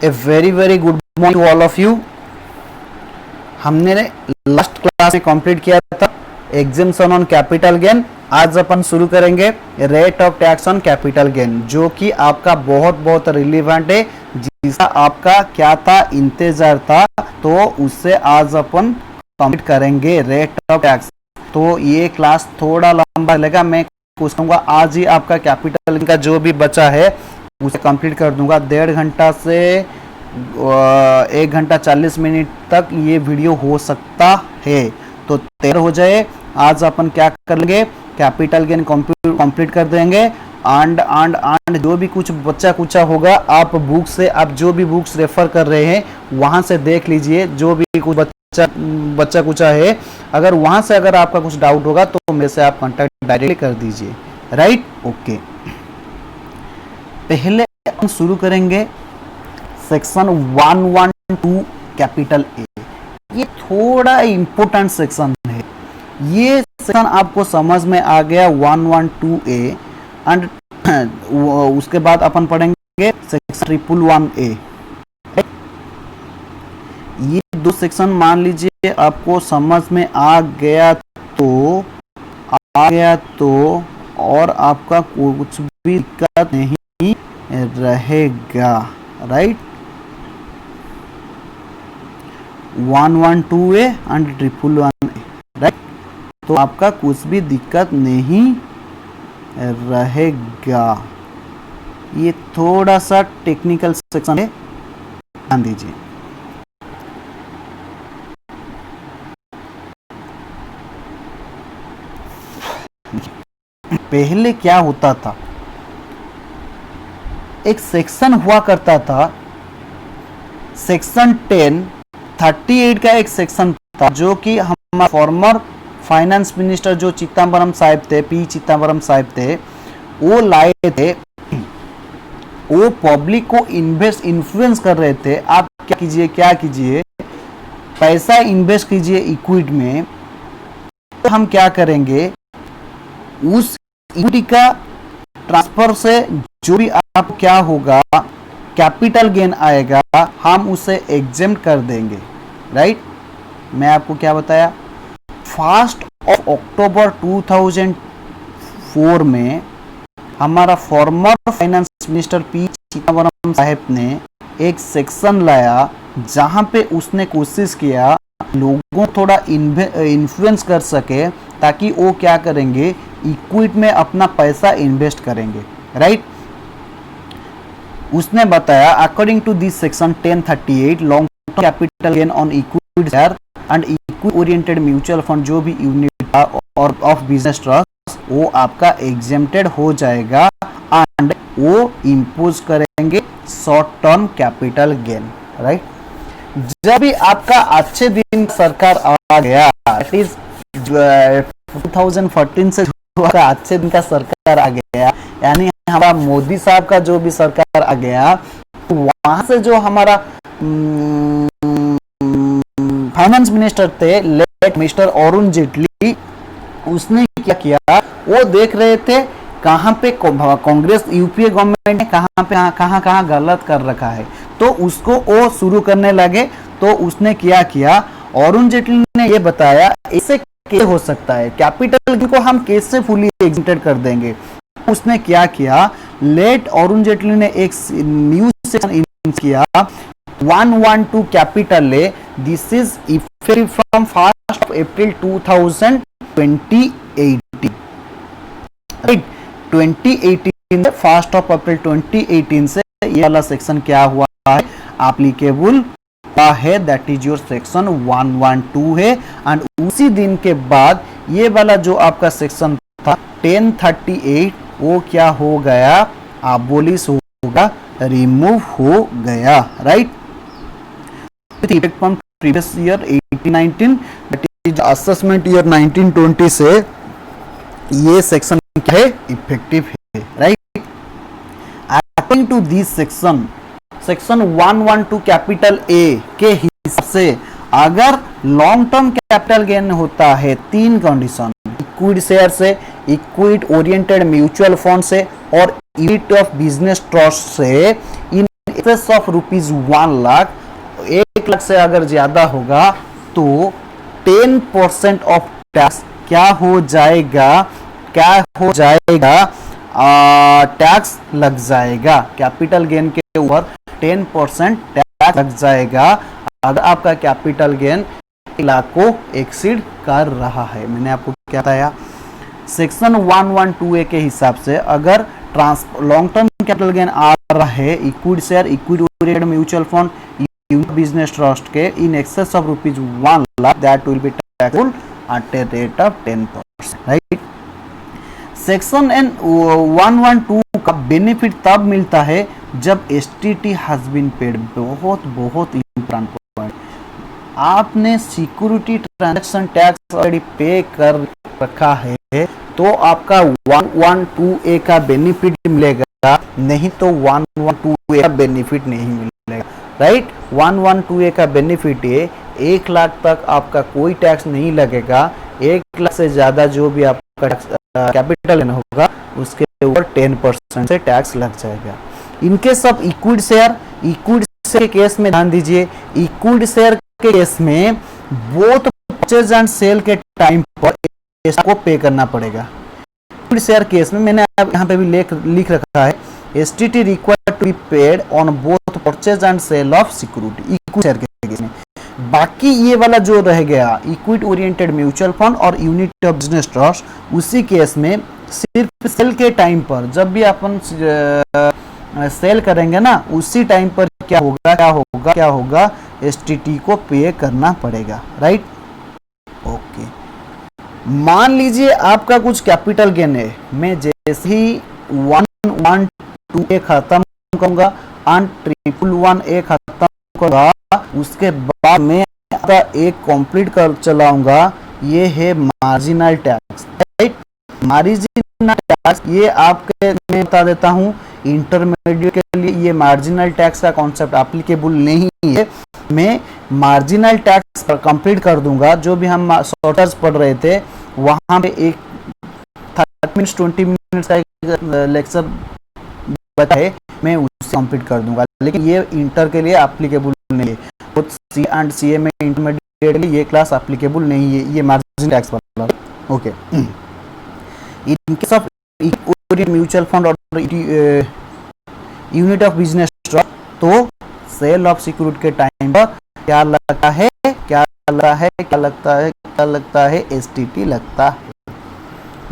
A very good morning to all of you. हमने last class में complete किया था एग्जम्पशन ऑन कैपिटल गेन। आज अपन शुरू करेंगे rate of tax on capital gain, जो कि आपका बहुत रिलेवेंट है, जिसका आपका क्या था, इंतजार था। तो उससे आज अपन कंप्लीट करेंगे रेट ऑफ टैक्स। तो ये क्लास थोड़ा लंबा लगेगा, मैं कोशिश करूंगा आज ही आपका कैपिटल गेन का जो भी बचा है उसे कंप्लीट कर दूंगा। 1.5 घंटा से 1 घंटा 40 मिनट तक ये वीडियो हो सकता है, तो तैयार हो जाए। आज अपन क्या कर लेंगे, कैपिटल गेन कंप्लीट कर देंगे। एंड जो भी कुछ बच्चा कुचा होगा, आप बुक से, आप जो भी बुक्स रेफर कर रहे हैं वहां से देख लीजिए। जो भी कुछ बच्चा कुचा है, अगर वहां से अगर आपका कुछ डाउट होगा तो मेरे से आप कांटेक्ट डायरेक्टली कर दीजिए। Right, okay. पहले हम शुरू करेंगे सेक्शन 112 कैपिटल ए। ये थोड़ा इम्पोर्टेंट सेक्शन है। ये सेक्शन आपको समझ में आ गया 112 ए, एंड उसके बाद अपन पढ़ेंगे सेक्शन 111 ए। ये दो सेक्शन मान लीजिए आपको समझ में आ गया तो और आपका कुछ भी दिक्कत नहीं रहेगा। Right, 112 A and 111 A. Right, तो आपका कुछ भी दिक्कत नहीं रहेगा। ये थोड़ा सा टेक्निकल सेक्शन है, ध्यान दीजिए। पहले क्या होता था, एक सेक्शन हुआ करता था, सेक्शन 1038 का एक सेक्शन था, जो कि हमारे फॉर्मर फाइनेंस मिनिस्टर जो चिदम्बरम साहब थे, पी चिदम्बरम साहब थे, वो लाए थे। वो पब्लिक को इन्फ्लुएंस कर रहे थे। आप क्या कीजिए, पैसा इन्वेस्ट कीजिए इक्विटी में। तो हम क्या करेंगे, उस इक्विटी का ट्रांसफर से जो भी आपको क्या होगा, कैपिटल गेन आएगा, हम उसे एग्जेम्प्ट कर देंगे। राइट, मैं आपको क्या बताया, 1 अक्टूबर 2004 में हमारा former finance minister P Chidambaram साहब ने एक सेक्शन लाया, जहां पे उसने कोशिश किया लोगों को थोड़ा इन्फ्लुएंस कर सके, ताकि वो क्या करेंगे, इक्विटी में अपना पैसा इन्वेस्ट करेंगे। राइट, उसने बताया according to this section 1038 long term capital gain on equity share and equity oriented mutual fund जो भी यूनिट और ऑफ बिजनेस ट्रस्ट, वो आपका एग्जेम्प्टेड हो जाएगा एंड वो इम्पोज करेंगे short term capital gain. Right, जब भी आपका अच्छे दिन सरकार आ गया, दैट इज 2014 से जो अच्छे दिन का सरकार आ गया, यानी हमारा मोदी साहब का जो भी सरकार आ गया, तो वहां से जो हमारा फाइनेंस मिनिस्टर थे लेट मिस्टर अरुण जेटली, उसने क्या किया, वो देख रहे थे कहां पे कांग्रेस यूपीए गवर्नमेंट ने कहां गलत कर रखा है, तो उसको वो शुरू करने लगे। तो उसने क्या किया, अरुण जेटली ने ये बताया ऐसे कैसे हो सकता है, कैपिटल गेन को हम कैसे फुली एग्जेम्प्टेड कर देंगे। उसने क्या किया, लेट अरुण जेटली ने एक न्यू सेक्शन इनिशिएट किया, 112 कैपिटल ले। This is effective from 1 April 2018। Right, 2018 1 अप्रैल 2018 से ये वाला सेक्शन क्या हुआ है, एप्लीकेबल है, दैट इज योर सेक्शन 112 है। एंड उसी दिन के बाद ये वाला जो आपका सेक्शन था 1038, वो क्या हो गया, अबोलिश होगा, रिमूव हो गया। Right, with effect from previous year 1819, that is assessment year 1920 से ये सेक्शन क्या है, इफेक्टिव है। Right, according to this section 112 capital A के हिसाब से अगर लॉन्ग टर्म कैपिटल गेन होता है 3 कंडीशन, इक्विटी शेयर से, इक्विटी ओरिएंटेड म्यूचुअल फंड से और यूनिट ऑफ बिजनेस ट्रस्ट से, इन एक्सेस ऑफ ₹1,00,000, 1,00,000 से अगर ज्यादा होगा तो 10% ऑफ टैक्स क्या हो जाएगा, टैक्स लग जाएगा। कैपिटल गेन के ऊपर 10% टैक्स लग जाएगा अगर आपका कैपिटल गेन 1,00,000 को एक्सीड कर रहा है। मैंने आपको क्या बताया, सेक्शन 112A के हिसाब से अगर लॉन्ग टर्म कैपिटल गेन आ रहा है equity share, equity oriented mutual fund, business trust के in excess of ₹1,00,000, that will be taxable at a rate of 10%, right. Section 112 का बेनिफिट तब मिलता है जब एसटीटी हैज बीन पेड। बहुत इंपॉर्टेंट पॉइंट, आपने security transaction tax already pay कर रखा है तो आपका 112A का बेनिफिट मिलेगा, नहीं तो 112A का बेनिफिट नहीं मिलेगा, राइट। 112A का बेनिफिट है 1,00,000 तक आपका कोई टैक्स नहीं लगेगा, 1,00,000 से ज्यादा जो भी आपका कैपिटल गेन होगा उसके ऊपर 10% से टैक्स लग जाएगा। इनके सब इक्विटी शेयर के केस में ध्यान दीजिए, इक्विटी शेयर के केस में बोथ परचेज एंड सेल के टाइम पर इसको पे करना पड़ेगा। इक्विटी शेयर केस में मैंने यहाँ पे भी लिख रखा है, STT required to be paid on both purchase and sale of security, equity share के केस में। बाकी ये वाला जो रह गया इक्विटी ओरिएंटेड म्यूचुअल फंड और यूनिट ऑफ बिजनेस ट्रस्ट, उसी केस में सिर्फ सेल के टाइम पर, जब भी अपन सेल करेंगे ना उसी टाइम पर क्या होगा एसटीटी को पे करना पड़ेगा, राइट। ओके, मान लीजिए आपका कुछ कैपिटल गेन है, मैं जैसे ही 112A खत्म करूंगा और 111A खत्म करूंगा, उसके बाद मैं आपका एक कंप्लीट कर चलाऊंगा, ये है marginal tax, right. Marginal tax ये आपके मैं बता देता हूँ, इंटरमीडिएट के लिए ये मार्जिनल टैक्स का कॉन्सेप्ट एप्लीकेबल नहीं है। मैं मार्जिनल टैक्स पर कंप्लीट कर दूंगा, जो भी हम शॉर्टर्स पढ़ रहे थे वहां पे एक 30-20 मिनट्स का एक लेक्चर बचा है, मैं उसे कंप्लीट कर दूंगा, लेकिन ये इंटर के लिए एप्लीकेबल नहीं है। तो सी एंड सीए में इंटरमीडिएट के लिए ये क्लास एप्लीकेबल नहीं है, ये मार्जिनल टैक्स वाला। Okay, in case of mutual fund और यूनिट ऑफ बिजनेस ट्रस्ट, तो सेल ऑफ सिक्योरिटी के टाइम पर क्या लगता है एसटीटी लगता है।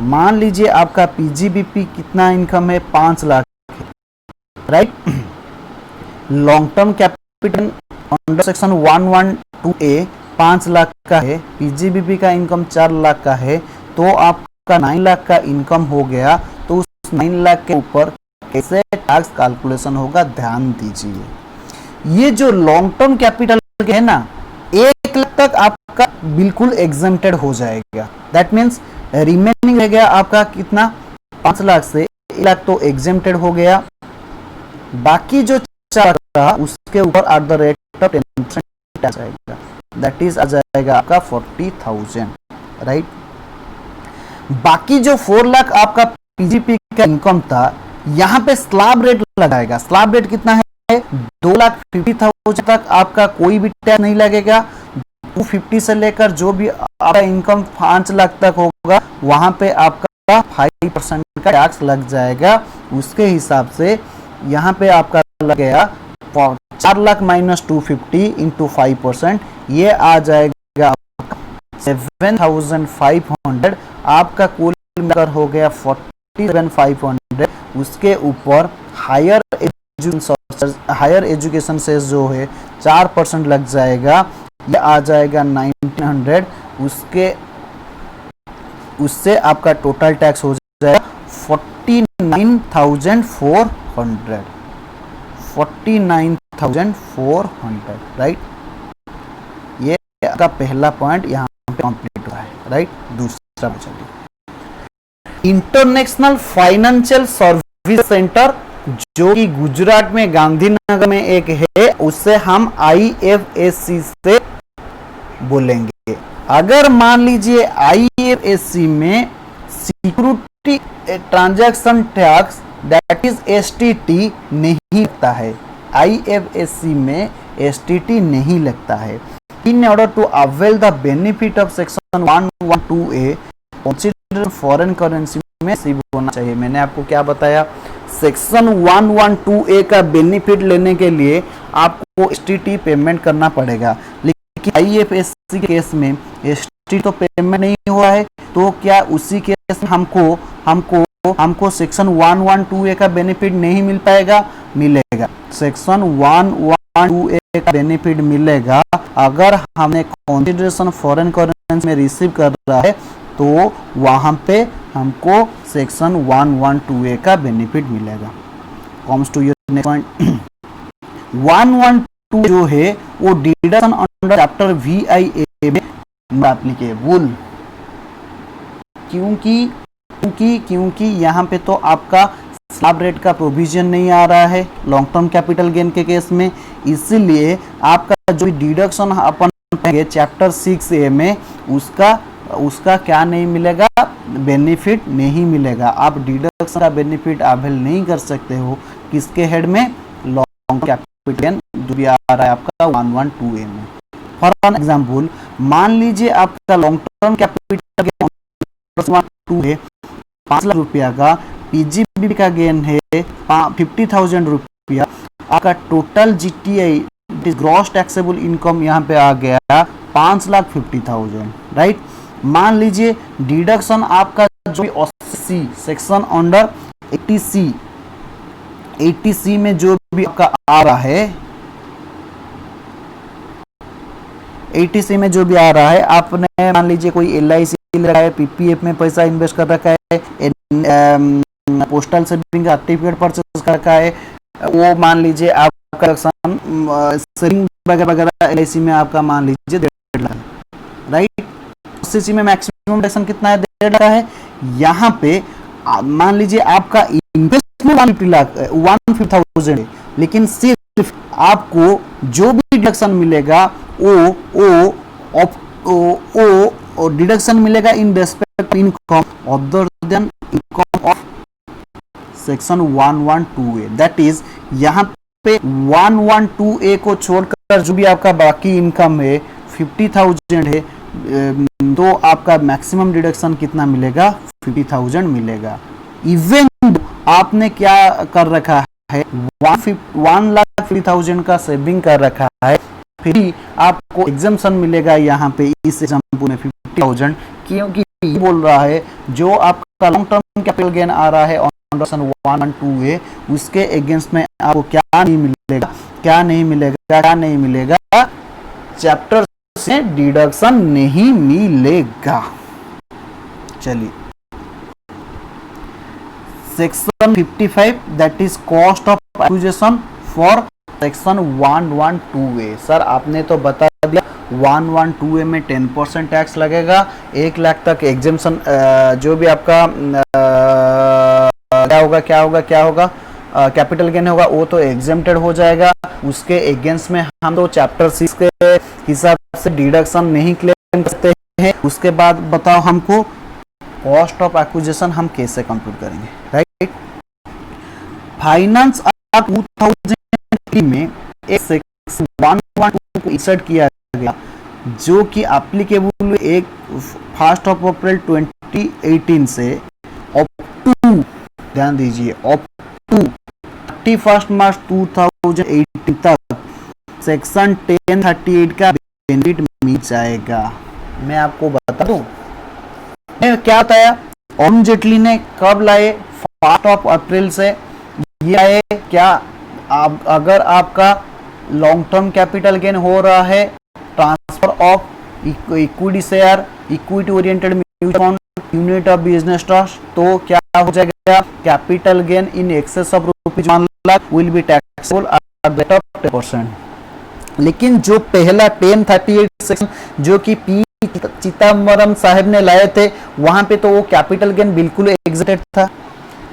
मान लीजिए आपका पीजीबीपी कितना इनकम है, 5 लाख है, right. Long term capital under section 112A 5 lakh का है, पीजीबीपी का इनकम 4 लाख का है, तो आपका 9 लाख का इनकम हो गया। तो उस 9 लाख के ऊपर कैसे टैक्स कैलकुलेशन होगा, ध्यान दीजिए। ये जो लॉन्ग टर्म कैपिटल है ना, 1,00,000 तक आपका बिल्कुल एग्जेम्प्टेड हो जाएगा, दैट मीन्स रिमेनिंग रह गया आपका कितना, 5 लाख से 1,00,000 तो एग्जेम्प्टेड हो गया, बाकी जो 4 था उसके ऊपर at the rate of 10% tax आएगा, दैट इज आ जाएगा आपका 40,000, राइट। बाकी जो 4 लाख आपका पीजीपी का इनकम था, यहाँ पे स्लैब रेट लगाएगा। स्लैब रेट कितना है, 2,50,000 तक आपका कोई भी टैक्स नहीं लगेगा। 250 से लेकर जो भी आपका इनकम 5 लाख तक होगा, वहां पे आपका 5% का टैक्स लग जाएगा। उसके हिसाब से यहाँ पे आपका लगेगा 4 लाख माइनस 250 इंटू 5%, ये आ जाएगा 7,500। आपका कुल मिलकर हो गया 47,500। उसके ऊपर हायर एजुकेशन से जो है 4% लग जाएगा, ये आ जाएगा 1,900। उससे आपका टोटल टैक्स हो जाएगा 49,400, 49,400, राइट। ये आपका पहला पॉइंट यहाँ पे कंप्लीट हुआ है, राइट। दूसरा बचा इंटरनेशनल फाइनेंशियल सर्विस सेंटर, जो कि गुजरात में गांधीनगर में एक है, उससे हम IFSC से बोलेंगे। अगर मान लीजिए IFSC में security transaction tax that is STT नहीं लगता है, IFSC में STT नहीं लगता है। In order to avail the benefit of section 112A consider foreign currency में रिसीव होना चाहिए। मैंने आपको क्या बताया, सेक्शन 112A का बेनिफिट लेने के लिए आपको STT पेमेंट करना पड़ेगा, लेकिन IFSC के केस में STT तो पेमेंट नहीं हुआ है, तो क्या उसी केस में हमको सेक्शन 112A का बेनिफिट नहीं मिल पाएगा? मिलेगा। सेक्शन 112A का बेनिफिट मिलेगा अगर हमने कंसीडरेशन फॉरेन करेंसी में रिसीव कर रहा है, तो वहां पे हमको सेक्शन 112A का बेनिफिट मिलेगा। Comes to your next point, 112 जो है वो डिडक्शन अंडर चैप्टर VIA में एप्लीकेबल, क्योंकि यहाँ पे तो आपका स्लैब रेट का प्रोविजन नहीं आ रहा है लॉन्ग टर्म कैपिटल गेन के केस में, इसीलिए आपका जो डिडक्शन अपन करेंगे चैप्टर 6A में उसका क्या नहीं मिलेगा, बेनिफिट नहीं मिलेगा। आप डिडक्शन का बेनिफिट अवेल नहीं कर सकते हो किसके हेड में, लॉन्ग कैपिटल गेन जो भी आ रहा है आपका 112A में। फॉर एन एग्जांपल, मान लीजिए आपका long term capital gain 5 lakh रुपया का, PGBP का गेन है 50,000 रुपया, आपका total GTI gross taxable income यहाँ पे आ गया 5,50,000, राइट। मान लीजिए डिडक्शन आपका जो 80 सेक्शन अंडर 80C में जो भी आपका आ रहा है, 80C में जो भी आ रहा है, आपने मान लीजिए कोई LIC रखा है, PPF में पैसा इन्वेस्ट कर रखा है, पोस्टल सेविंग सर्टिफिकेट परचेस कर रखा है, वो मान लीजिए आपका सेविंग वगैरह LIC में आपका मान लीजिए 1.5 लाख, राइट। CC में मैक्सिमम डिडक्शन कितना है, 1.5 लाख है। यहाँ पे मान लीजिए आपका इन्वेस्टमेंट 150,000 है, लेकिन सिर्फ आपको जो भी डिडक्शन मिलेगा वो डिडक्शन मिलेगा in respect income other than income of section 112A। That is यहाँ पे 112A को छोड़कर जो भी आपका बाकी इनकम है 50,000 है, तो आपका मैक्सिमम डिडक्शन कितना मिलेगा, 50,000 मिलेगा। इवन आपने क्या कर रखा है, 1,50,000 का सेविंग कर रखा है, फिर भी आपको एग्जम्पशन मिलेगा यहाँ पे इस एग्जाम्पल में 50,000, क्योंकि ये बोल रहा है जो आपका लॉन्ग टर्म कैपिटल गेन आ रहा है अंडर सेक्शन 112A, उसके अगेंस्ट में आपको क्या नहीं मिलेगा, चैप्टर से डिडक्शन नहीं मिलेगा। चलिए, section 55 that is cost of acquisition for section 112A। Sir आपने तो बता दिया 112A में 10% टैक्स लगेगा, 1 लाख तक एग्जेम्पशन, जो भी आपका क्या होगा कैपिटल गेन होगा वो तो एग्जेम्प्टेड हो जाएगा। उसके अगेंस्ट में हम तो चैप्टर 6 के हिसाब से डिडक्शन नहीं क्लेम करते हैं। उसके बाद बताओ हमको कॉस्ट ऑफ एक्विजिशन हम कैसे कंप्यूट करेंगे, राइट। फाइनेंस एक्ट 2003 में एक सेक्शन 112 को इंसर्ट किया गया जो कि एप्लीकेबल 1 अप्रैल 2018 से अप टू, ध्यान दीजिए, अप टू 31 मार्च 2018 तक सेक्शन 1038 का बेनिफिट मिल जाएगा। मैं आपको बता दूं, क्या बताया, अरुण जेटली ने कब लाए, 1 अप्रैल से ये आए। क्या अगर आपका लॉन्ग टर्म कैपिटल गेन हो रहा है, transfer of equity share, equity oriented mutual fund, unit of business trust, तो क्या हो जाएगा, capital gain in excess of ₹1 lakh will be taxable at the rate of 10%। लेकिन जो पहला 1038 सेक्शन जो कि पी चिदम्बरम साहब ने लाए थे, वहां पे तो वो कैपिटल गेन बिल्कुल एग्जिटेड था।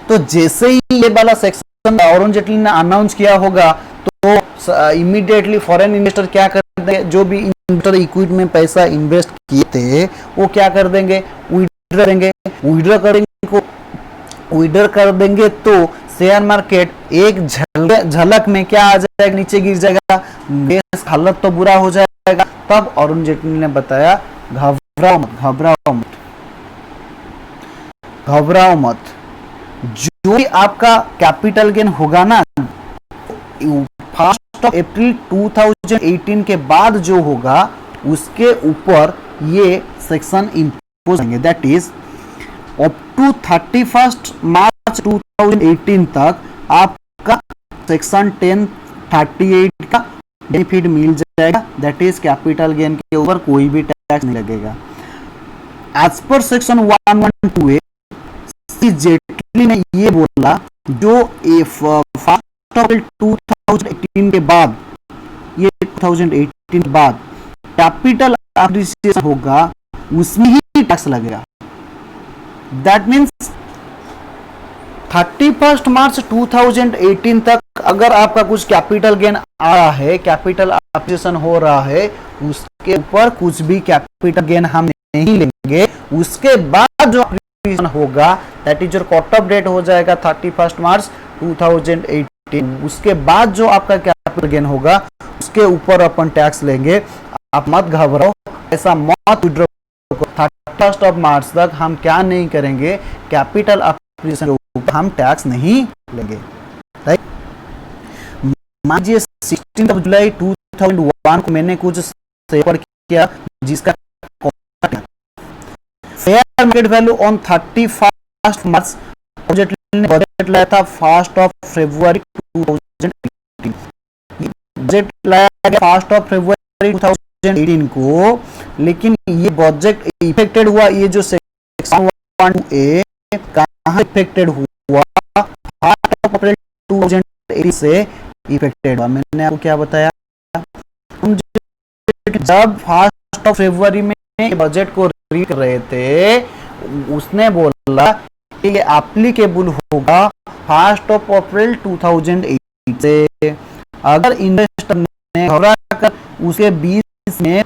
तो जैसे ही ये वाला सेक्शन अरुण जेटली ने अनाउंस किया होगा, तो इमीडिएटली फॉरेन इन्वेस्टर क्या कर देंगे, जो भी इन्वेस्टर इक्विटी में पैसा इन्वेस्ट किए थे वो क्या कर देंगे, विड्रॉ कर देंगे तो शेयर मार्केट एक झलक झलक में क्या आ जाएगा, नीचे गिर जाएगा, देश हालत तो बुरा हो जाएगा। तब अरुण जेटली ने बताया घबराओ मत, घबराओ मत, घबराओ मत, जो भी आपका कैपिटल गेन होगा ना 1 अप्रैल 2018 के बाद जो होगा उसके ऊपर ये सेक्शन इंपोज होंगे। That is up to 31 March 2018 तक आपका सेक्शन 1038 का बेनिफिट मिल जाएगा। दैट इज कैपिटल गेन के ऊपर कोई भी टैक्स नहीं लगेगा। As per section 112A Jaitley ने ये बोला जो 1 अप्रैल 2018 के बाद, ये 2018 के बाद कैपिटल अप्रिसिएशन होगा उसमें ही टैक्स लगेगा। दैट मीन्स 31 मार्च 2018 तक अगर आपका कुछ कैपिटल गेन आ रहा है, कैपिटल अप्रिसिएशन हो रहा है, उसके ऊपर कुछ भी कैपिटल गेन हम नहीं लेंगे। उसके बाद जो अप्रिसिएशन होगा that is your cut off date हो जाएगा 31 मार्च 2018। उसके बाद जो आपका कैपिटल गेन होगा उसके ऊपर अपन टैक्स लेंगे। आप मत घबराओ, ऐसा मत विड्रॉ। 31 मार्च तक हम क्या नहीं करेंगे, कैपिटल अप्रिसिएशन के ऊपर हम टैक्स नहीं लेंगे। राइट, मान लीजिए 16 जुलाई 2001 को मैंने कुछ शेयर किया जिसका फेयर मार्केट वैल्यू ऑन 31 मार्च ने बजट लाया था 1 फरवरी 2018। बजट लाया गया 1 फरवरी 2018 को, लेकिन ये बजट इफेक्टेड हुआ, ये जो सेक्शन 112A कहां इफेक्टेड हुआ, 1 अप्रैल 2018 से इफेक्टेड हुआ। मैंने आपको क्या बताया, जब 1 फरवरी में बजट को रीड कर रहे थे उसने बोला कि ये एप्लीकेबल होगा 1 अप्रैल 2008 से। अगर इन्वेस्टर ने घबरा कर उसके बीच में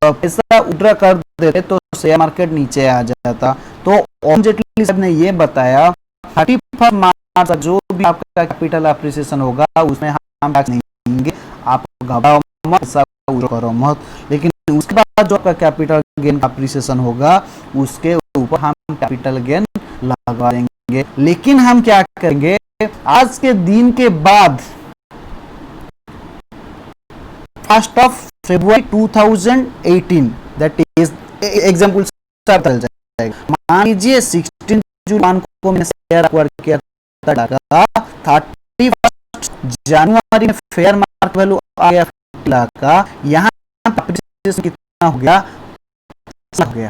पैसा उड्रा कर देते तो शेयर मार्केट नीचे आ जाता। तो अरुण जेटली साहब ने ये बताया 31 मार्च जो भी आपका कैपिटल अप्रिसिएशन होगा उसमें हम टैक्स नहीं देंगे। आप घबराओ मत, पैसा उड्रा करो मत, लेकिन उसके बाद जो आपका कैपिटल गेन अप्रिसिएशन होगा उसके ऊपर हम कैपिटल गेन लगा देंगे। लेकिन हम क्या करेंगे, आज के दिन के बाद 1 फरवरी 2018 दैट इज एग्जांपल चल जाएगा। मान लीजिए 16 जुलाई को मैंने शेयर एक्वायर किया था, 31 जनवरी में फेयर मार्केट वैल्यू आ गया लाख का, यहाँ कितना हो गया, हो गया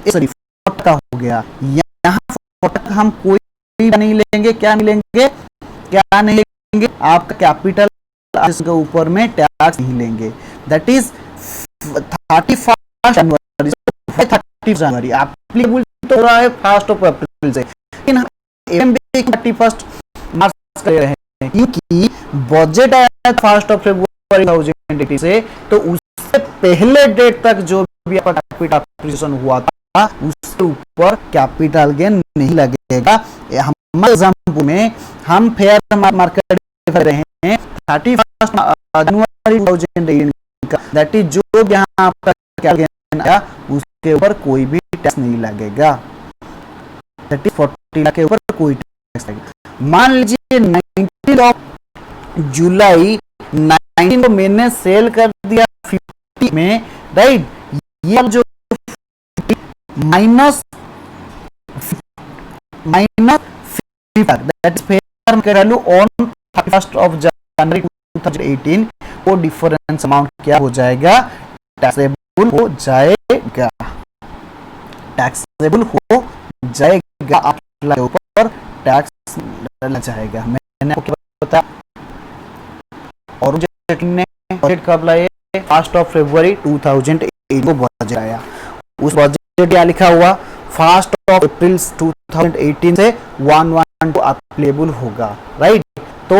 सॉरी 40 का हो गया। यहाँ 40 हम कोई नहीं लेंगे, क्या नहीं लेंगे, क्या नहीं लेंगे, आपका कैपिटल के ऊपर में टैक्स नहीं लेंगे। That is 31 January 30 January applicable तो रहा है 1 अप्रैल से, लेकिन हम 31 मार्च कर रहे हैं क्योंकि बजट आया 1 फरवरी 2018 से, तो उससे पहले डेट तक जो भी आपका कैपिटल अप्रिसिएशन हुआ था उसके ऊपर कैपिटल गेन नहीं लगेगा। हमारे एग्जांपल में हम फेयर मार्केट कर रहे हैं 31 जनवरी 2018 का, दैट इज जो यहाँ आपका कैपिटल गेन आया उसके ऊपर कोई भी टैक्स नहीं लगेगा। दैट इज 40 लाख के ऊपर कोई टैक्स लगेगा। मान लीजिए 19 जुलाई 19 को मैंने सेल कर दिया 50 में, राइट, ये जो minus that is fair market value on 31 January 2018, वो डिफरेंस अमाउंट क्या हो जाएगा, टैक्सेबल हो जाएगा, टैक्सेबल हो जाएगा, आपके ऊपर टैक्स लग जाएगा। मैंने आपको क्या बताया, और जेटली ने बजट कब लाए, 1 फरवरी 2008 को बजट आया। उस बजट क्या लिखा हुआ, 1 अप्रैल 2018 से 112 एप्लीकेबल होगा, राइट। तो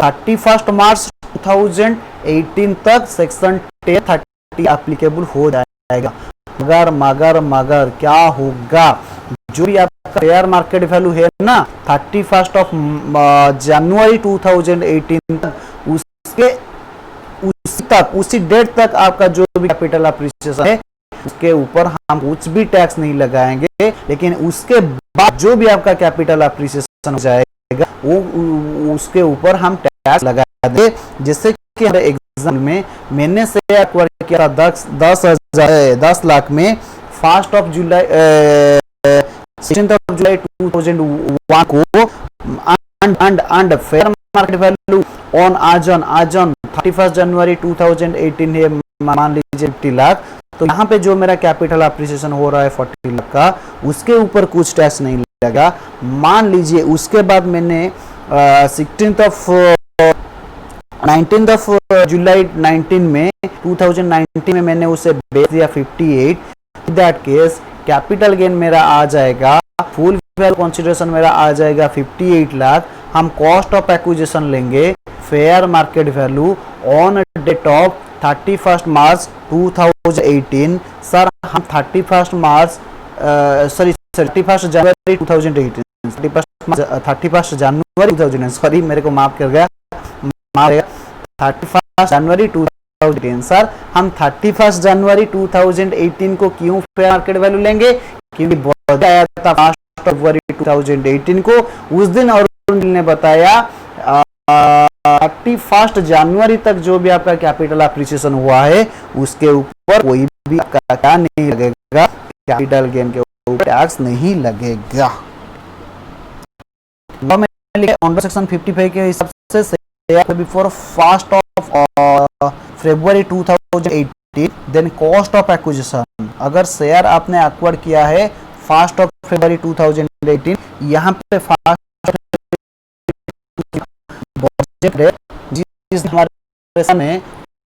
31 मार्च 2018 तक सेक्शन 1030 एप्लीकेबल हो जाएगा। मगर क्या होगा, जो भी आप फेयर मार्केट वैल्यू है ना 31 ऑफ जनवरी 2018 तक, उसके उसी डेट तक आपका जो भी कैपिटल अप्रिसिएशन है उसके ऊपर हम कुछ भी टैक्स नहीं लगाएंगे, लेकिन उसके बाद जो भी आपका कैपिटल अप्रिसिएशन हो जाएगा वो उसके ऊपर हम टैक्स लगा दे। जैसे कि हमारे एग्जाम्पल में मैंने शेयर एक्वायर किया था 10 लाख में 1 जुलाई 2001 को, and fair market value on आज ऑन 31 जनवरी 2018 है, मान लीजिए 50 लाख। तो यहाँ पे जो मेरा कैपिटल अप्रिसिएशन हो रहा है 40 लाख का, उसके ऊपर कुछ टैक्स नहीं लगा। मान लीजिए उसके बाद मैंने 19 जुलाई 2019 में मैंने उसे बेच दिया 58। इन दैट केस कैपिटल गेन मेरा आ जाएगा, फुल वैल्यू कंसीडरेशन मेरा आ जाएगा 58 लाख। हम कॉस्ट ऑफ एक्विजिशन लेंगे fair market value on date of 31 March 2018। Sir हम 31 जनवरी 2018 31 जनवरी 2018, सॉरी मेरे को माफ कर गया, 31 जनवरी 2018। सर हम 31 जनवरी 2018 को क्यों फेयर मार्केट वैल्यू लेंगे? क्योंकि बजट आया था 1 फरवरी 2018 को, उस दिन अरुण ने बताया 31 जनवरी तक जो भी आपका कैपिटल अप्रिसिएशन हुआ है उसके ऊपर कोई भी क्या नहीं लगेगा, कैपिटल गेन के ऊपर टैक्स नहीं लगेगा। अंडर सेक्शन 55 के हिसाब से before 1 February 2018 then cost of acquisition, अगर शेयर आपने एक्वायर किया है 1 फरवरी 2018, यहाँ पे जिस हमारे सामने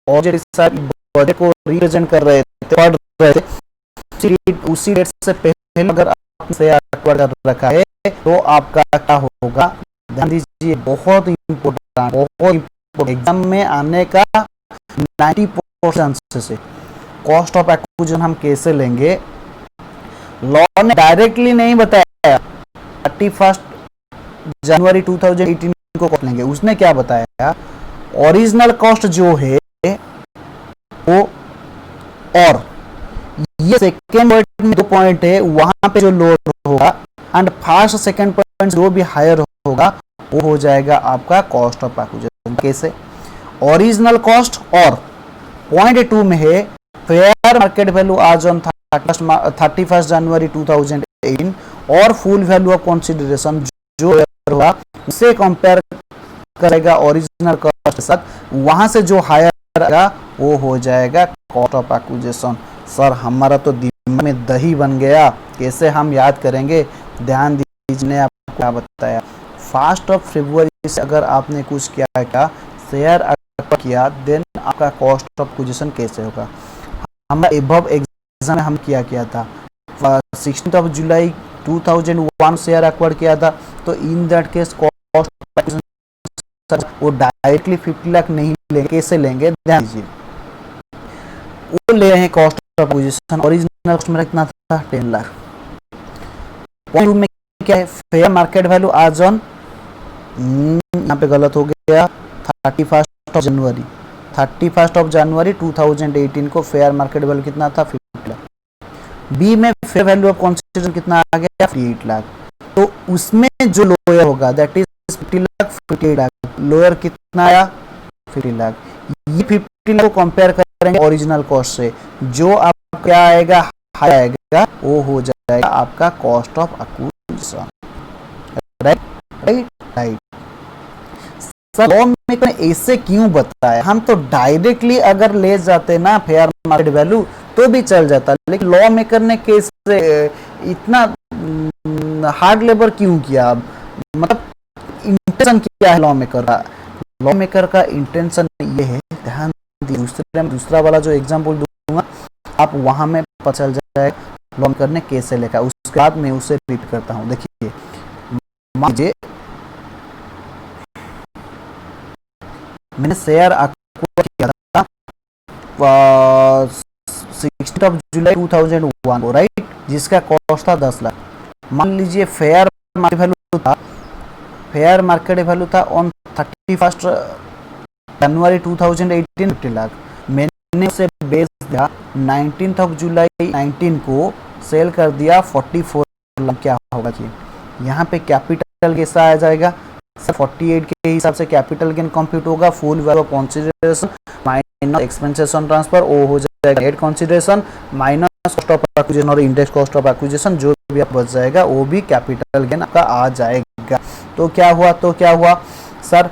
बजट को रिप्रेजेंट कर रहे थे, पढ़ रहे थे, उसी डेट से पहले अगर आपने शेयर एक्वायर कर रखा है तो आपका क्या होगा, ध्यान दीजिए, बहुत इम्पोर्टेंट एग्जाम में आने का 90% से कॉस्ट ऑफ एक्विजिशन हम कैसे लेंगे। लॉ ने डायरेक्टली नहीं बताया 31 जनवरी 2018 को कॉस्ट लेंगे, उसने क्या बताया, ओरिजिनल कॉस्ट जो है वो, और ये सेकेंड पॉइंट में 2 पॉइंट है, वहां पे जो लोअर होगा एंड फर्स्ट सेकेंड पॉइंट जो भी हायर होगा वो हो जाएगा आपका कॉस्ट ऑफ एक्विजिशन। कैसे? ओरिजिनल कॉस्ट, और पॉइंट 2 में है फेयर मार्केट वैल्यू आज ऑन 31 जनवरी 2018 और फुल वैल्यू ऑफ कंसीडरेशन जो होगा उसे कंपेयर करेगा ओरिजिनल कॉस्ट के साथ, वहां से जो हायर आएगा वो हो जाएगा कॉस्ट ऑफ एक्विजिशन। सर हमारा तो दिमाग में दही बन गया, कैसे हम याद करेंगे? ध्यान दीजिए, आपको क्या बताया, 1 फरवरी से अगर आपने कुछ क्या शेयर एक्वायर किया, देन आपका कॉस्ट ऑफ एक्विजिशन कैसे होगा? हमारा एबव एग्जाम में हम क्या था, 16 जुलाई 2001 शेयर एक्वायर किया था, तो इन that case cost of acquisition वो डायरेक्टली 50 लाख नहीं लेंगे, कैसे लेंगे? ध्यान दीजिए, वो ले रहे हैं cost of acquisition, original cost मेरा कितना था 10 लाख। पॉइंट 2 में क्या है, फेयर मार्केट वैल्यू आज ऑन, यहाँ पे गलत हो गया, 31 जनवरी 2018 को फेयर मार्केट वैल्यू कितना था 50 लाख। बी में फेयर वैल्यू ऑफ कंसीडरेशन कितना आ गया 58 लाख, तो उसमें जो लोअर होगा that is 50 lakh 58 lakh, lower कितना आया 50 लाख। ये 50 लाख को कंपेयर करेंगे ओरिजिनल कॉस्ट से, जो आपका क्या आएगा, हाई आएगा, वो हो जाएगा आपका cost of acquisition. Right. Sir law maker ने ऐसे क्यों बताया? हम तो डायरेक्टली अगर ले जाते ना फेयर मार्केट वैल्यू तो भी चल जाता, लेकिन लॉ मेकर ने कैसे इतना हार्ड लेबर क्यों किया? मतलब इंटेंशन क्या है लॉ मेकर का? लॉ मेकर का इंटेंशन ये है, ध्यान दीजिए, दूसरा वाला जो एग्जाम्पल दूंगा आप वहां में पता चल जाएगा लॉ मेकर ने कैसे लिखा, उसके बाद मैं उसे रिपीट करता हूं। देखिए, मान लीजिए मैंने शेयर एक्वायर किया था 16 जुलाई 2001 को, राइट, जिसका कॉस्ट था 10 लाख। मान लीजिए फेयर मार्केट वैल्यू था ऑन 31 जनवरी 2018 50 लाख, मैंने उसे बेच दिया 19 जुलाई 19 को सेल कर दिया 44 लाख। क्या होगा जी, यहाँ पे कैपिटल कैसा आ जाएगा सर, 48 के हिसाब से कैपिटल गेन कंप्यूट होगा, full value consideration minus expenses on transfer, वो हो जाएगा net consideration minus cost of acquisition और इंडेक्स कॉस्ट ऑफ एक्विजिशन, जो भी आप बच जाएगा वो भी कैपिटल गेन आपका आ जाएगा। तो क्या हुआ सर,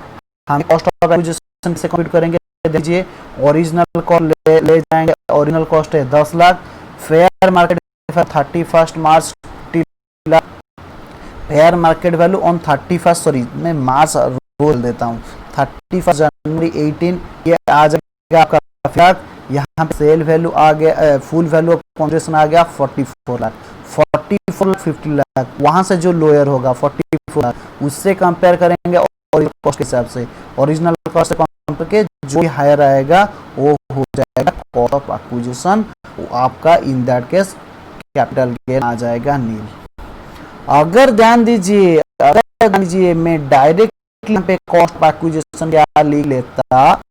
हम कॉस्ट ऑफ एक्विजिशन से कंप्यूट करेंगे, दीजिए ओरिजिनल कॉस्ट ले जाएंगे, ओरिजिनल कॉस्ट है 10 lakh, fair market 31 March 30 lakh, fair market value on 31 sorry मैं मार्च बोल देता हूँ 31 जनवरी 18 ये आ जाएगा आपका, यहाँ पे सेल वैल्यू आ गया, फुल वैल्यू ऑफ कंसीडरेशन आ गया 44 लाख, 50 लाख, वहां से जो लोअर होगा 44 लाख उससे कंपेयर करेंगे ओरिजिनल कॉस्ट के हिसाब से, ओरिजिनल कॉस्ट से कंपेयर करके जो हायर आएगा वो हो जाएगा कॉस्ट ऑफ एक्विजिशन, आपका in that case capital gain आ जाएगा नील। अगर ध्यान दीजिए मैं डायरेक्टली यहाँ पे कॉस्ट ऑफ एक्विजिशन क्या लिख लेता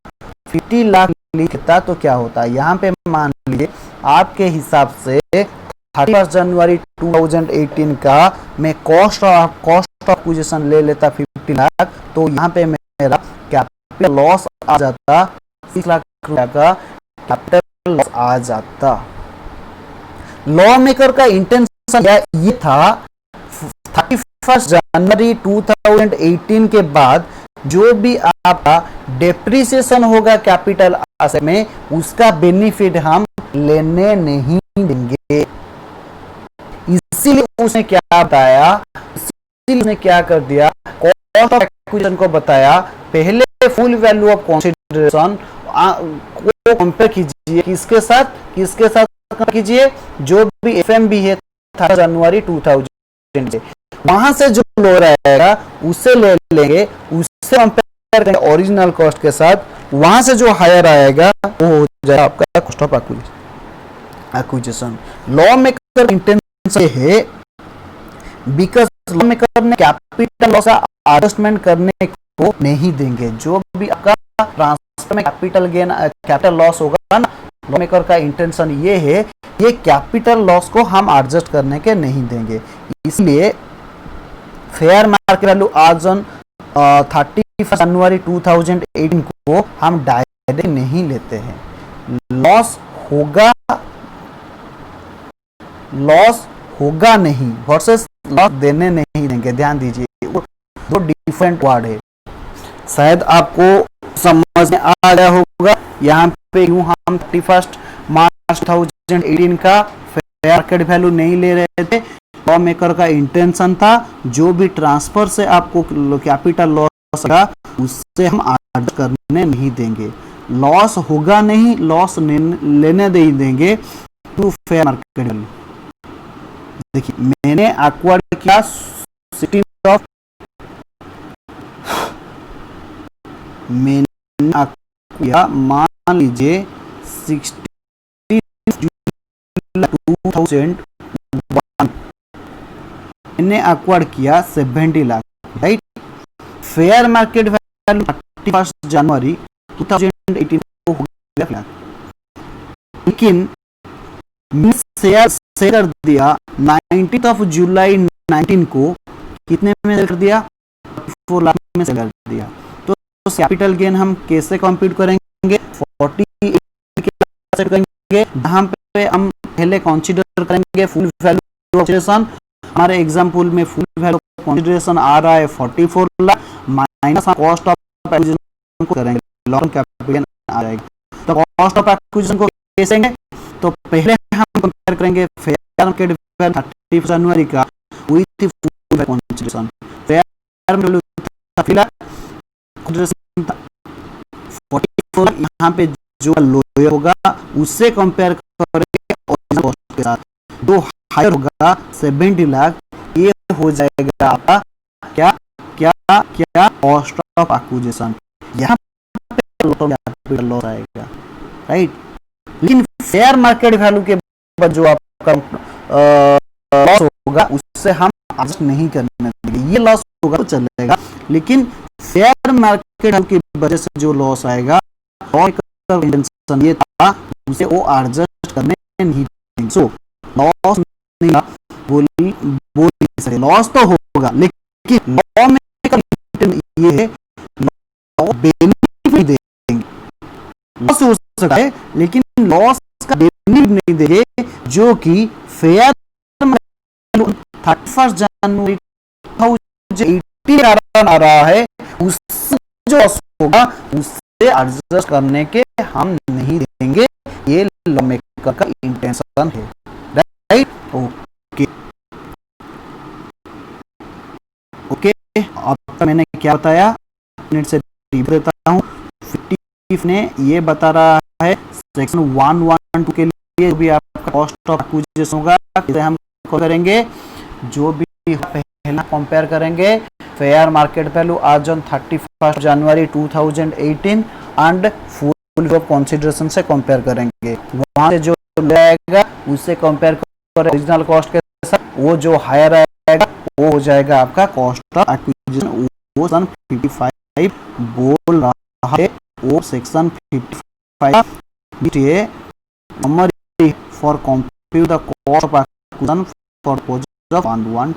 50 लाख लिखता तो क्या होता, यहाँ पे मान लीजिए आपके हिसाब से 31 जनवरी 2018 का मैं कॉस्ट ऑफ एक्विजिशन ले लेता 50 लाख, तो यहाँ पे मेरा कैपिटल लॉस आ जाता 30 लाख रुपया का कैपिटल लॉस आ जाता। लॉ मेकर का इंटेंशन ये था 31 जनवरी 2018 के बाद जो भी आपका डेप्रिसिएशन होगा कैपिटल एसेट में उसका बेनिफिट हम लेने नहीं देंगे, इसीलिए उसने क्या बताया, इसीलिए उसने क्या कर दिया कॉस्ट ऑफ एक्विजिशन को बताया, पहले फुल वैल्यू ऑफ कंसीडरेशन को कंपेयर कीजिए किसके साथ कीजिए, जो भी एफएमबी है 30 जनवरी 2000 से, वहां से जो लो रहेगा उससे ले लेंगे, उससे कंपेयर करेंगे ओरिजिनल कॉस्ट के साथ, वहां से जो हायर आएगा वो हो जाएगा आपका cost of acquisition. Law maker intention है बिकॉज लॉ मेकर ने कैपिटल लॉस एडजस्टमेंट करने को नहीं देंगे, जो भी आपका ट्रांसफर में कैपिटल गेन कैपिटल लॉस होगा ना, लॉ मेकर का इंटेंशन ये है ये कैपिटल लॉस को हम एडजस्ट करने के नहीं देंगे, इसलिए फेयर मार्केट वैल्यू आज ऑन 31 जनवरी 2018 को हम डायरेक्ट नहीं लेते हैं, लॉस होगा नहीं वर्सेस लॉस देने नहीं देंगे। ध्यान दीजिए दो डिफरेंट वर्ड है, शायद आपको समझ में आ गया होगा। यहाँ पे यूं हम 31 मार्च 2018 का फेयर मार्केट वैल्यू नहीं ले रहे थे, लॉ मेकर का इंटेंशन था जो भी ट्रांसफर से आपको कैपिटल लॉस होगा उससे हम एडजस्ट करने नहीं देंगे, लॉस होगा नहीं, लॉस लेने नहीं देंगे टू फेयर मार्केट वैल्यू। देखिए मैंने एक्वायर्ड किया सिटी ऑफ, मैंने किया मान लीजिए 16 जुलाई 2001, मैंने एक्वायर्ड किया 70 lakh, right. Fair market value 31 January 2018 को हो गया, लेकिन शेयर कर दिया 19 जुलाई 19 को कितने में सेल कर दिया 4 लाख में सेल कर दिया, तो कैपिटल गेन हम कैसे कंप्यूट करेंगे 48 के करेंगे, जहां पे हम पहले कंसीडर करेंगे फुल वैल्यू कंसीडरेशन, हमारे एग्जांपल में फुल वैल्यू कंसीडरेशन आ रहा है 44 lakh minus cost of acquisition को करेंगे, लॉन्ग कैपिटल गेन आ जाएगा। तो कॉस्ट ऑफ एक्विजिशन को कैसे करेंगे, तो पहले हम कंपेयर करेंगे फेयर मार्केट वैल्यू 31 जनवरी का with full value consideration, fair value 30 lakh consideration 44 lakh, यहाँ पे जो लोअर होगा उससे कंपेयर करेंगे ओरिजिनल कॉस्ट के साथ, जो हायर होगा 70 लाख, ये हो जाएगा आपका क्या क्या क्या कॉस्ट ऑफ एक्विजिशन, यहाँ पे कैपिटल लॉस आएगा, राइट। लेकिन फेयर मार्केट वैल्यू के बाद जो आपका लॉस होगा उससे हम एडजस्ट नहीं करने देंगे। ये लॉस होगा तो चलेगा, लेकिन फेयर मार्केट की वजह से जो लॉस आएगा और इंटेंशन ये था उसे वो एडजस्ट करने नहीं देंगे। सो लॉस नहीं बोल नहीं सकते, लॉस तो होगा, लेकिन लॉ में ये है बेनिफिट देंगे। लॉस हो सकता है लेकिन लॉस का बेनिफिट नहीं देंगे, जो कि फेयर 31 जनवरी 2018 आ रहा है, उससे जो लॉस होगा उससे एडजस्ट करने के हम नहीं देंगे। ये लॉ मेकर का इंटेंशन है, राइट? ओके ओके, अब तक मैंने क्या बताया मिनट से देता हूँ। 50 ने ये बता रहा है सेक्शन 112 के लिए भी आपका कॉस्ट ऑफ एक्विजिशन होगा, हम करेंगे जो भी पहला कंपेयर करेंगे फेयर मार्केट वैल्यू आज on 31 January 2018 and full of consideration से कंपेयर करेंगे। वहां से जो आएगा उससे कंपेयर करें ओरिजिनल कॉस्ट के साथ, वो जो हायर आएगा वो हो जाएगा आपका कॉस्ट ऑफ एक्विजिशन। वो सन 55 बोल रहा है, वो section 55 summary for compute the cost of acquisition for project of 1